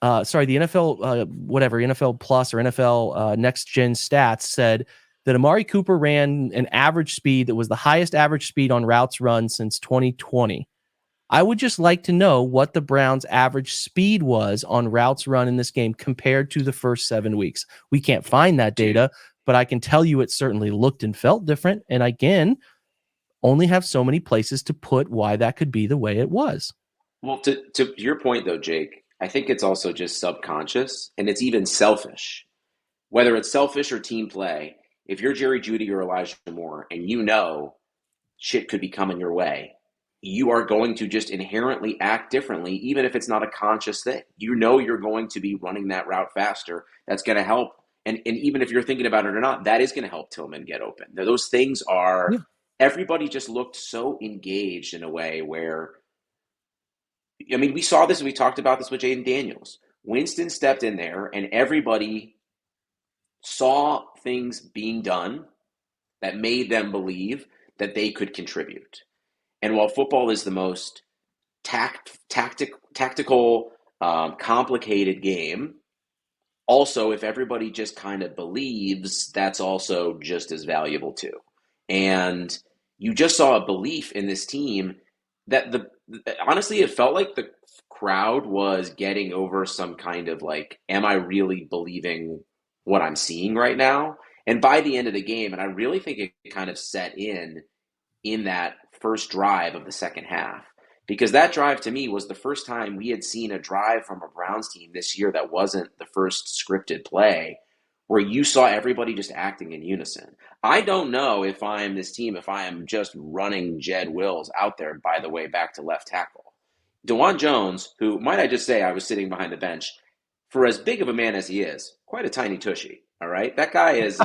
the NFL, NFL Plus or NFL Next Gen Stats said that Amari Cooper ran an average speed that was the highest average speed on routes run since 2020. I would just like to know what the Browns' average speed was on routes run in this game compared to the first 7 weeks. We can't find that data, but I can tell you it certainly looked and felt different. And again, only have so many places to put why that could be the way it was. Well, to your point, though, Jake, I think it's also just subconscious, and it's even selfish. Whether it's selfish or team play, if you're Jerry Jeudy or Elijah Moore and you know shit could be coming your way, you are going to just inherently act differently, even if it's not a conscious thing. You know you're going to be running that route faster. That's going to help. And even if you're thinking about it or not, that is going to help Tillman get open. Those things are, everybody just looked so engaged in a way where, I mean, we saw this and we talked about this with Jaden Daniels. Winston stepped in there and everybody saw things being done that made them believe that they could contribute. And while football is the most tactical, complicated game, also, if everybody just kind of believes, that's also just as valuable too. And you just saw a belief in this team that honestly, it felt like the crowd was getting over some kind of like, am I really believing what I'm seeing right now? And by the end of the game, and I really think it kind of set in that first drive of the second half, because that drive to me was the first time we had seen a drive from a Browns team this year that wasn't the first scripted play, where you saw everybody just acting in unison. I don't know if I'm this team, if I am just running Jed Wills out there, by the way, back to left tackle. DeJuan Jones, who, might I just say, I was sitting behind the bench, for as big of a man as he is, quite a tiny tushy, all right? That guy is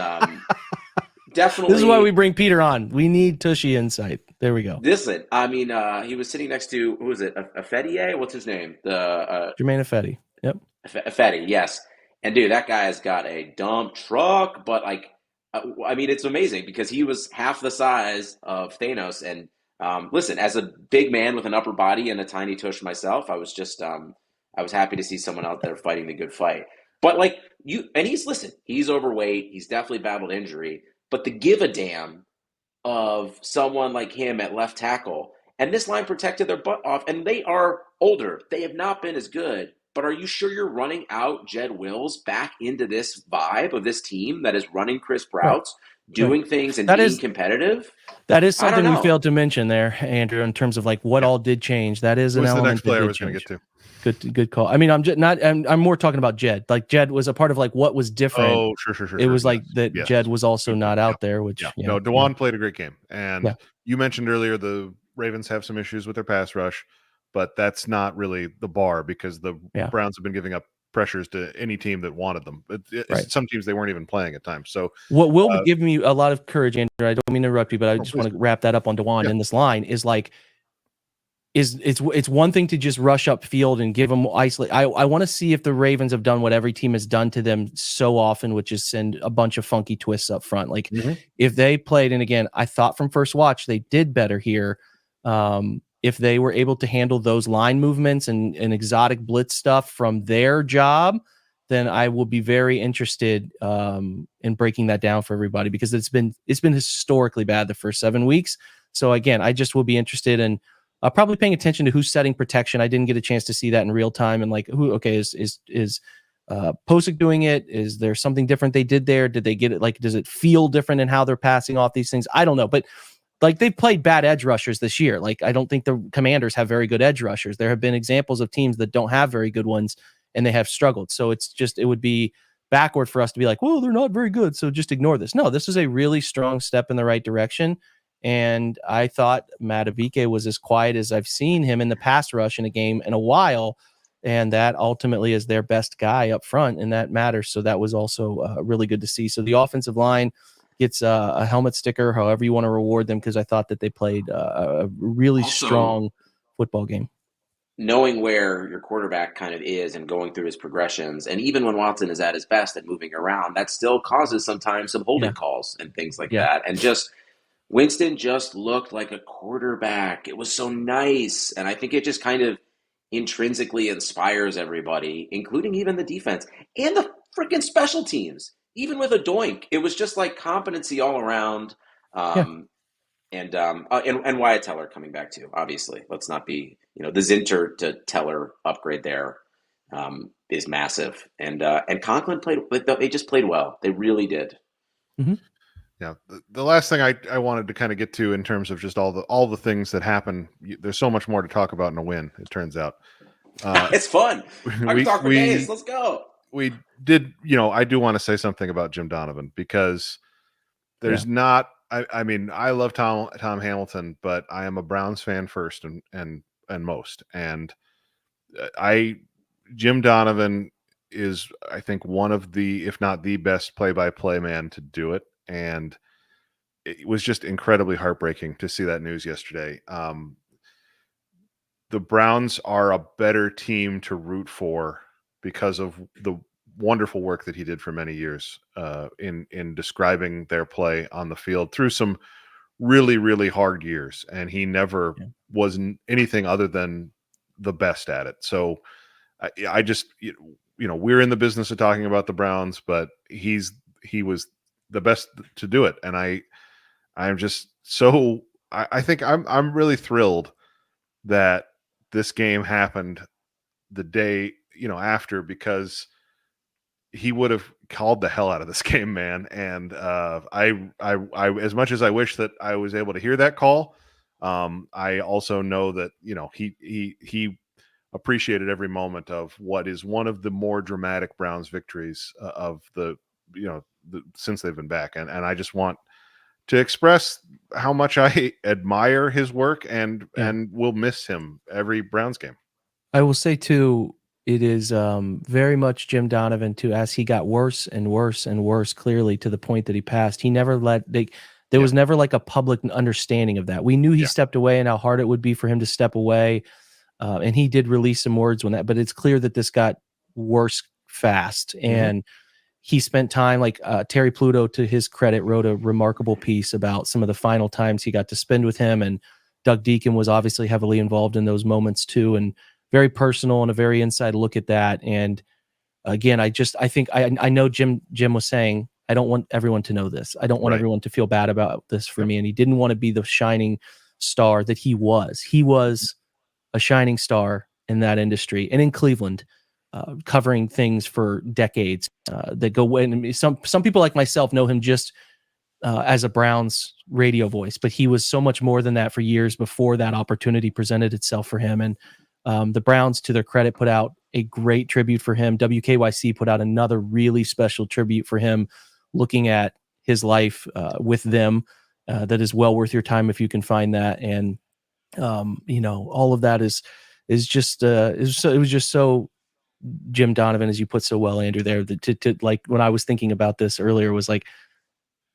definitely... This is why we bring Peter on. We need tushy insight. There we go. Listen, I mean, he was sitting next to, who was it, Afedi? What's his name? Jermaine Afedi. Yep. Afedi, yes. And dude, that guy has got a dump truck, but like, I mean, it's amazing because he was half the size of Thanos. And listen, as a big man with an upper body and a tiny tush myself, I was just, I was happy to see someone out there fighting the good fight. But like he's overweight. He's definitely battled injury, but the give a damn of someone like him at left tackle, and this line protected their butt off, and they are older. They have not been as good. But are you sure you're running out Jed Wills back into this vibe of this team that is running crisp routes, doing things and That being is- competitive. That is I don't something we know. failed to mention there, Andrew, in terms of like what all did change. That is Who an was the element next that player I did was going to change. get to? Good call. I mean, I'm more talking about Jed. Like Jed was a part of like what was different. Oh, sure. It was Yes, like that yes. Jed was also Good not point. out there, which No, DeJuan played a great game. And Yeah. you mentioned earlier the Ravens have some issues with their pass rush, but that's not really the bar because the Browns have been giving up pressures to any team that wanted them. Some teams they weren't even playing at times. So what will give me a lot of courage, Andrew, I don't mean to interrupt you, but I just want to wrap that up on DeJuan in this line is like, it's one thing to just rush up field and give them isolate. I want to see if the Ravens have done what every team has done to them so often, which is send a bunch of funky twists up front. Like if they played, and again, I thought from first watch they did better here. If they were able to handle those line movements and exotic blitz stuff from their job, then I will be very interested in breaking that down for everybody because it's been historically bad the first 7 weeks. So again, I just will be interested in probably paying attention to who's setting protection. I didn't get a chance to see that in real time. And like, is Posick doing it? Is there something different they did there? Did they get it? Like, does it feel different in how they're passing off these things? I don't know, but like they've played bad edge rushers this year. Like, I don't think the Commanders have very good edge rushers. There have been examples of teams that don't have very good ones and they have struggled. So it would be backward for us to be like, well, they're not very good, so just ignore this. No, this is a really strong step in the right direction. And I thought Madubuike was as quiet as I've seen him in the pass rush in a game in a while. And that ultimately is their best guy up front, and that matters. So that was also really good to see. So the offensive line gets a helmet sticker, however you want to reward them, because I thought that they played a really strong football game. Knowing where your quarterback kind of is and going through his progressions, and even when Watson is at his best and moving around, that still causes sometimes some holding calls and things like that. And just Winston just looked like a quarterback. It was so nice. And I think it just kind of intrinsically inspires everybody, including even the defense and the freaking special teams. Even with a doink, it was just like competency all around. And Wyatt Teller coming back too, obviously. Let's not be, the Zinter to Teller upgrade there is massive. And Conklin they just played well. They really did. Mm-hmm. Yeah. The last thing I wanted to kind of get to in terms of just all the things that happen. There's so much more to talk about in a win, it turns out. It's fun. I can talk for days. Let's go. We did, I do want to say something about Jim Donovan because there's not, I mean, I love Tom Hamilton, but I am a Browns fan first and most. And Jim Donovan is, I think, one of the, if not the best play-by-play man to do it. And it was just incredibly heartbreaking to see that news yesterday. The Browns are a better team to root for because of the wonderful work that he did for many years in describing their play on the field through some really, really hard years. And he never was anything other than the best at it. So I just, we're in the business of talking about the Browns, but he was the best to do it. And I'm just so, I think I'm really thrilled that this game happened the day, after, because he would have called the hell out of this game, man. And I as much as I wish that I was able to hear that call, I also know that, he appreciated every moment of what is one of the more dramatic Browns victories of since they've been back. And I just want to express how much I admire his work and will miss him every Browns game. I will say too, it is very much Jim Donovan too, as he got worse and worse and worse, clearly to the point that he passed. He never there was never like a public understanding of that. We knew he stepped away and how hard it would be for him to step away. And he did release some words when that, but it's clear that this got worse fast. And he spent time, like Terry Pluto, to his credit, wrote a remarkable piece about some of the final times he got to spend with him. And Doug Deacon was obviously heavily involved in those moments too. And very personal and a very inside look at that. And again, I think I know Jim was saying, I don't want everyone to know this. I don't want everyone to feel bad about this for me. And he didn't want to be the shining star that he was. He was a shining star in that industry and in Cleveland, covering things for decades that go away. And some people like myself know him just as a Browns radio voice, but he was so much more than that for years before that opportunity presented itself for him. And the Browns, to their credit, put out a great tribute for him. WKYC put out another really special tribute for him, looking at his life with them. That is well worth your time if you can find that. And all of that is just it was just so Jim Donovan, as you put so well, Andrew, there, to like, when I was thinking about this earlier, was like,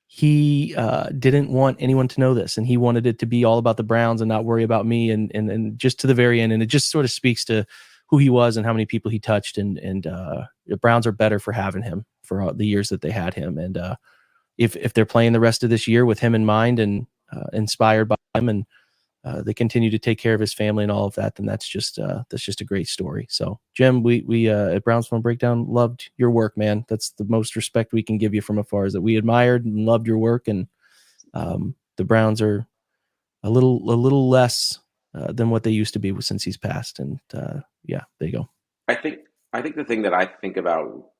he didn't want anyone to know this, and he wanted it to be all about the Browns and not worry about me, and just to the very end. And it just sort of speaks to who he was and how many people he touched. And the Browns are better for having him for the years that they had him. And if they're playing the rest of this year with him in mind and inspired by him, and they continue to take care of his family and all of that, then that's just a great story. So, Jim, we at Browns Film Breakdown loved your work, man. That's the most respect we can give you from afar, is that we admired and loved your work. And the Browns are a little less than what they used to be since he's passed. And yeah, there you go. I think the thing that I think about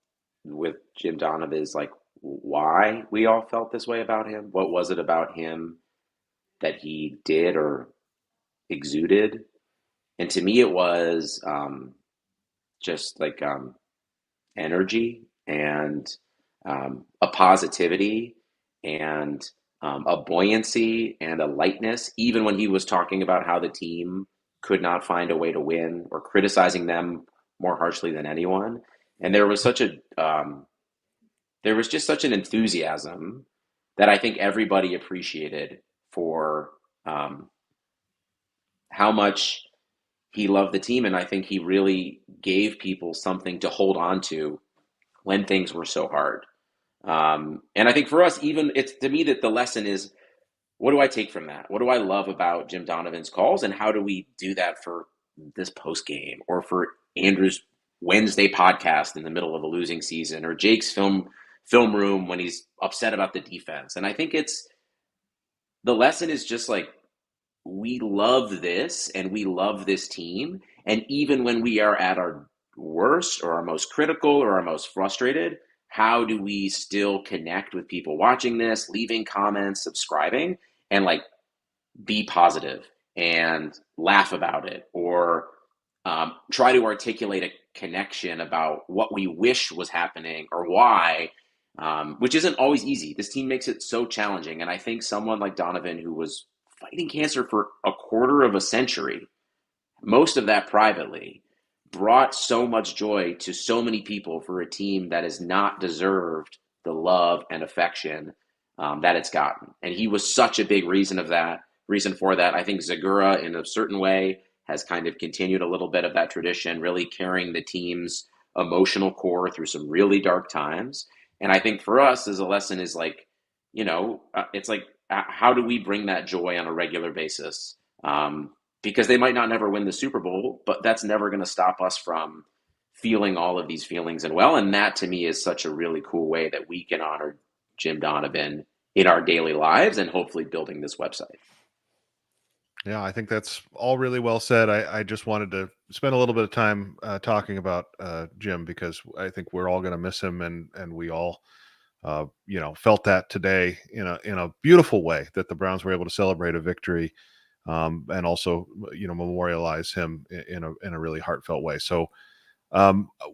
with Jim Donovan is like why we all felt this way about him. What was it about him that he did or exuded? And to me, it was just like energy and a positivity and a buoyancy and a lightness, even when he was talking about how the team could not find a way to win, or criticizing them more harshly than anyone. And there was just such an enthusiasm that I think everybody appreciated for how much he loved the team. And I think he really gave people something to hold on to when things were so hard. And I think for us, even, it's to me that the lesson is, what do I take from that? What do I love about Jim Donovan's calls, and how do we do that for this post game, or for Andrew's Wednesday podcast in the middle of a losing season, or Jake's film room when he's upset about the defense? And I think the lesson is just like, we love this and we love this team. And even when we are at our worst or our most critical or our most frustrated, how do we still connect with people watching this, leaving comments, subscribing, and like be positive and laugh about it, or try to articulate a connection about what we wish was happening or why, which isn't always easy. This team makes it so challenging. And I think someone like Donovan, who was fighting cancer for a quarter of a century, most of that privately, brought so much joy to so many people for a team that has not deserved the love and affection that it's gotten. And he was such a big reason for that. I think Zagura, in a certain way, has kind of continued a little bit of that tradition, really carrying the team's emotional core through some really dark times. And I think for us, as a lesson, is like, it's like, how do we bring that joy on a regular basis? Because they might not never win the Super Bowl, but that's never going to stop us from feeling all of these feelings. And that to me is such a really cool way that we can honor Jim Donovan in our daily lives, and hopefully building this website. Yeah, I think that's all really well said. I just wanted to spend a little bit of time talking about Jim, because I think we're all going to miss him, and we all felt that today in a beautiful way, that the Browns were able to celebrate a victory, and also memorialize him in a really heartfelt way. So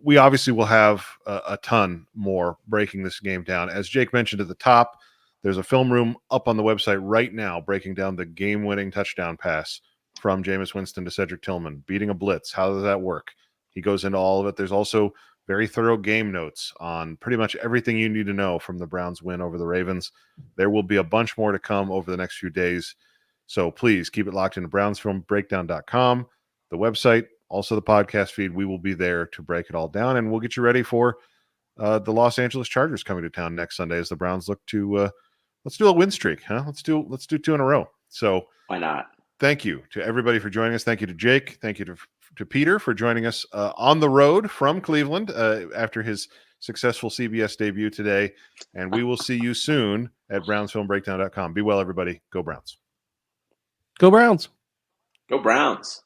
we obviously will have a ton more breaking this game down. As Jake mentioned at the top, there's a film room up on the website right now breaking down the game-winning touchdown pass from Jameis Winston to Cedric Tillman, beating a blitz. How does that work? He goes into all of it. There's also very thorough game notes on pretty much everything you need to know from the Browns' win over the Ravens. There will be a bunch more to come over the next few days. So please keep it locked into brownsfilmbreakdown.com, the website, also the podcast feed. We will be there to break it all down, and we'll get you ready for the Los Angeles Chargers coming to town next Sunday as the Browns look to let's do a win streak, huh? Let's do 2 in a row. So why not? Thank you to everybody for joining us. Thank you to Jake. Thank you to Peter for joining us on the road from Cleveland after his successful CBS debut today. And we will see you soon at brownsfilmbreakdown.com. Be well, everybody. Go Browns. Go Browns. Go Browns.